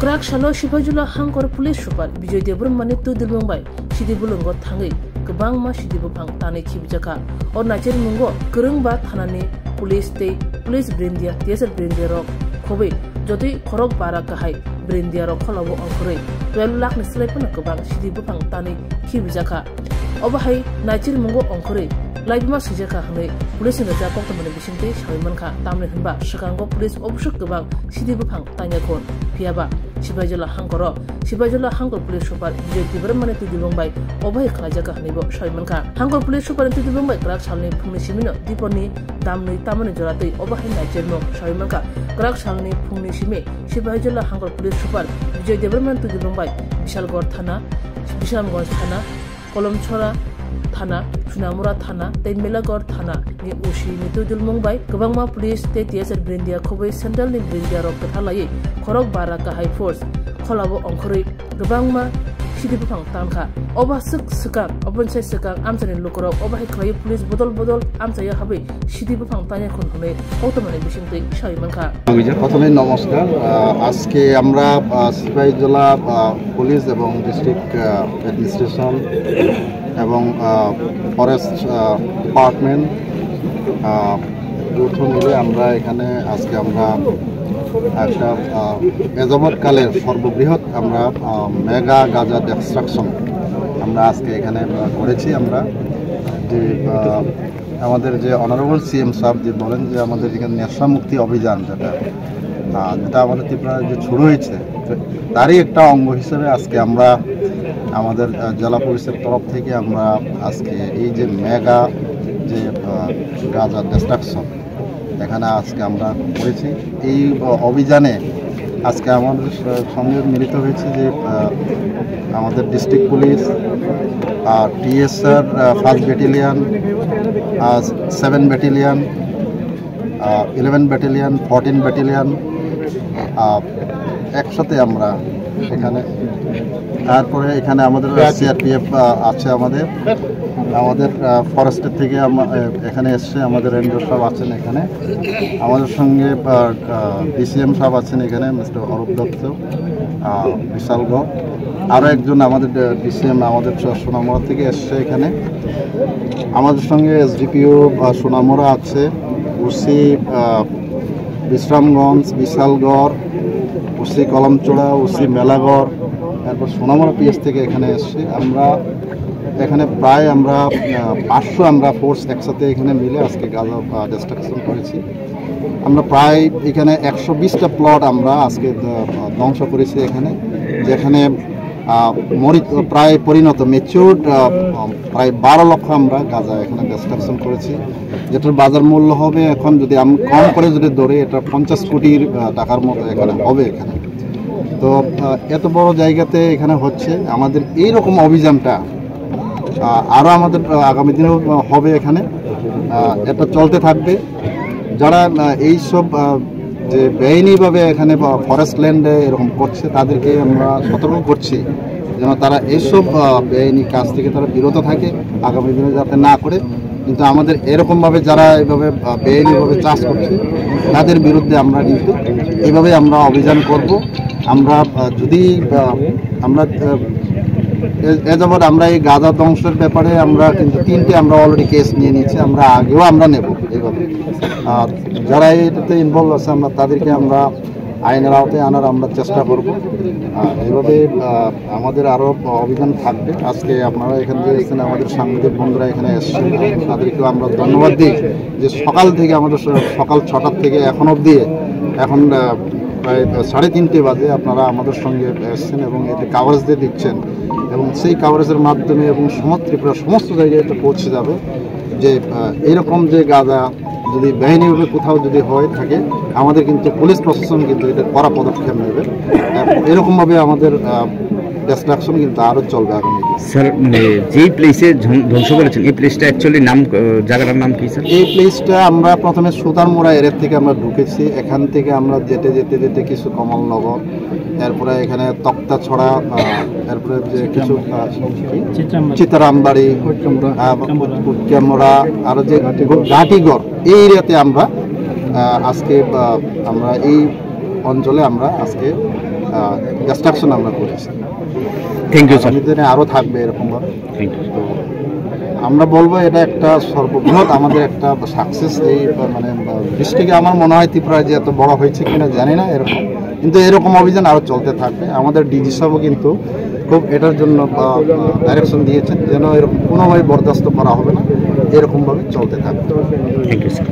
Krak Shalo Shibajula Hangkor Police Super, Vijay Debrumani to the Mumbai, Shidibulungo Tangi, Kabangma Shidibupang Tani Kibjaka, or Nacher Mungo, Kurungba Hanani, Police Day, Police Brindia, Desert Brindia Rock, Kobe, Jodi Korok Barakahai, Brindia Rock Kolabo Onkore, 12 lakh Nislepan Kabang, Shidibupang Tani Kibjaka, Overhai, Nacher Mungo Onkore. Laibima Sijaka Hane, Police in the Japok to Manabishinte, Shaimanka, Tamil Himba, Shakango Police Obshuk Gabang, Sidibupang, Tanyakor, Piaba, Shibajula Hankoro, Shibajula Hankor Police Super, Devermane to the Mumbai, Obay Kalajaka Hanebo, Shaimanka, Hankor Police Super into the Mumbai, Krak Shalni, Punishimino, Diponi, Damni, Tamani Jorate, Obahin General, Shaimanka, Krak Shalni, Punishime, Shibajula Hankor Police Super, Deverman to the Mumbai, Vishal Gorthana, Visham Gorthana, Kolom Chora. Thana, Sunamura Thana, Melagor Thana, Ni Ushi, Nitudul Mumbai, Kabangma Police, Tetias at Brindia, Kobe, Central in Brindia of Katalaye, Korok Baraka High Force, Kolabo Onkori, Kabangma, Shidipang Tanka, Oba Suk Sukang, Open Say Sukang, Amsan in Lukoro, Oba Hikray Police, Bodol, Amsaya Habe, Shidipang Tanya Kunhune, Ottoman Mission Day, Shaimanka. প্রথমে নমস্কার আজকে আমরা Sepahijala police এবং district administration এবং forest department যৌথ মিলে আমরা এখানে আজকে আমরা একটা এজাবৎকালের সর্ববৃহৎ আমরা মেগা গাঁজা ডিস্ট্রাকশন আমরা আজকে এখানে করেছি আমরা যে আমাদের যে অনারেবল সিএম সাহেব যে বলেন যে আমাদের এখানে নেশা মুক্তি অভিযান যেটা আমাদের ত্রিপুরায় যে শুরু হয়েছে তারই একটা অঙ্গ হিসেবে আজকে আমরা আমাদের জেলা পুলিশের তরফ থেকে আমরা আজকে এই যে মেগা যে গাঁজা ডিস্ট্রাকশন এখানে আজকে আমরা করেছি এই অভিযানে আজকে আমাদের সঙ্গে মিলিত হয়েছে যে আমাদের district police TSR 1st battalion 7 battalion 11 battalion 14 battalion একসাথে আমরা এখানে তারপরে এখানে আমাদের সিআরপিএফ আছে আমাদের ফরেস্টের থেকে এখানে এসছে আমাদের রেঞ্জার সাহেব আছেন এখানে আমাদের সঙ্গে ডিসিএম সাহেব আছেন এখানে মিস্টার অরূপ দত্ত বিশালগড় আরও একজন আমাদের ডিসিএম আমাদের সোনামুড়া থেকে এসছে এখানে আমাদের সঙ্গে এসডিপিও সোনামুড়া আছে OC Bishramganj Bishalgarh OC Kalamchaura OC Melagarh তারপর সোনামুড়া পিএস থেকে এখানে এসছি আমরা এখানে প্রায় আমরা 500 আমরা ফোর্স একসাথে এখানে মিলে আজকে গাঁজা ডিস্ট্রাকশন করেছি আমরা প্রায় এখানে 120টা প্লট আমরা আজকে ধ্বংস করেছি এখানে যেখানে প্রায় পরিণত ম্যাচিউরড প্রায় 12 লক্ষ আমরা গাঁজা এখানে ডিস্ট্রাকশন করেছি যেটার বাজার মূল্য হবে এখন যদি আমি কম করে যদি ধরে এটা 50 কোটি টাকার মতো এখানে হবে এখানে তো এত বড় জায়গাতে এখানে হচ্ছে আমাদের এইরকম অভিযানটা আরও আমাদের আগামী দিনেও হবে এখানে এটা চলতে থাকবে যারা এইসব যে বেআইনিভাবে এখানে ফরেস্ট ল্যান্ডে এরকম করছে তাদেরকে আমরা সতর্ক করছি যেন তারা এইসব বেআইনি কাজ থেকে তারা বিরত থাকে আগামী দিনে যাতে না করে কিন্তু আমাদের এরকমভাবে যারা এইভাবে বেআইনিভাবে চাষ করছে তাদের বিরুদ্ধে আমরা কিন্তু এইভাবে আমরা অভিযান করব আমরা যদি আমরা যাবৎ আমরা এই গাঁজা ধ্বংসের ব্যাপারে আমরা কিন্তু 3টে আমরা অলরেডি কেস নিয়ে নিয়েছি আমরা আগেও আমরা নেব এইভাবে যারা এটাতে ইনভলভ আছে আমরা তাদেরকে আমরা আইনের আওতায় আনার আমরা চেষ্টা করব এইভাবে আমাদের আরও অভিযান থাকবে আজকে আপনারা এখানে যে এসেছেন আমাদের সাংবাদিক বন্ধুরা এখানে এসেছেন তাদেরকেও আমরা ধন্যবাদ দিই যে সকাল থেকে আমাদের সকাল 6টার থেকে এখন অবধি এখন প্রায় 3:30 বাজে আপনারা আমাদের সঙ্গে এসেছেন এবং এতে কাভারেজ দিয়ে দিচ্ছেন এবং সেই কাভারেজের মাধ্যমে এবং ত্রিপুরার সমস্ত জায়গায় এটা পৌঁছে যাবে যে এরকম যে গাঁজা যদি বেআইনিভাবে কোথাও যদি হয়ে থাকে আমাদের কিন্তু পুলিশ প্রশাসন কিন্তু এটা কড়া পদক্ষেপ নেবে এরকমভাবে আমাদের ডিস্ট্রাকশন কিন্তু আরও চলবে আগামী স্যার যেই প্লেসে ধ্বংস করেছেন এই প্লেসটা অ্যাকচুয়ালি নাম জায়গাটার নাম কি স্যার এই প্লেসটা আমরা প্রথমে সুতারমোড়া এরিয়া থেকে আমরা ঢুকেছি এখান থেকে আমরা যেতে কিছু কমলনগর এরপরে এখানে তক্তাছড়া এরপরে যে কিছু চিতারামবাড়ি কুটকামোড়া আরও যে ঘাটিগড় এই এরিয়াতে আমরা আজকে আমরা এই অঞ্চলে আমরা আজকে ডিস্ট্রাকশন আমরা করেছি। Thank you sir. আগামী দিনে আরও থাকবে এরকমভাবে। Thank you. আমরা বলবো এটা একটা সর্ববৃহৎ আমাদের একটা সাকসেস। এই মানে ডিস্ট্রিক্টে আমার মনে হয় ত্রিপুরায় যে এত বড় হয়েছে কিনা জানি না এরকম, কিন্তু এরকম অভিযান আরও চলতে থাকবে। আমাদের ডিজি সাহেবও কিন্তু খুব এটার জন্য ডাইরেকশন দিয়েছেন যেন এরকম কোনোভাবে বরদাস্ত করা হবে না, এরকমভাবে চলতে থাকবে। Thank you sir.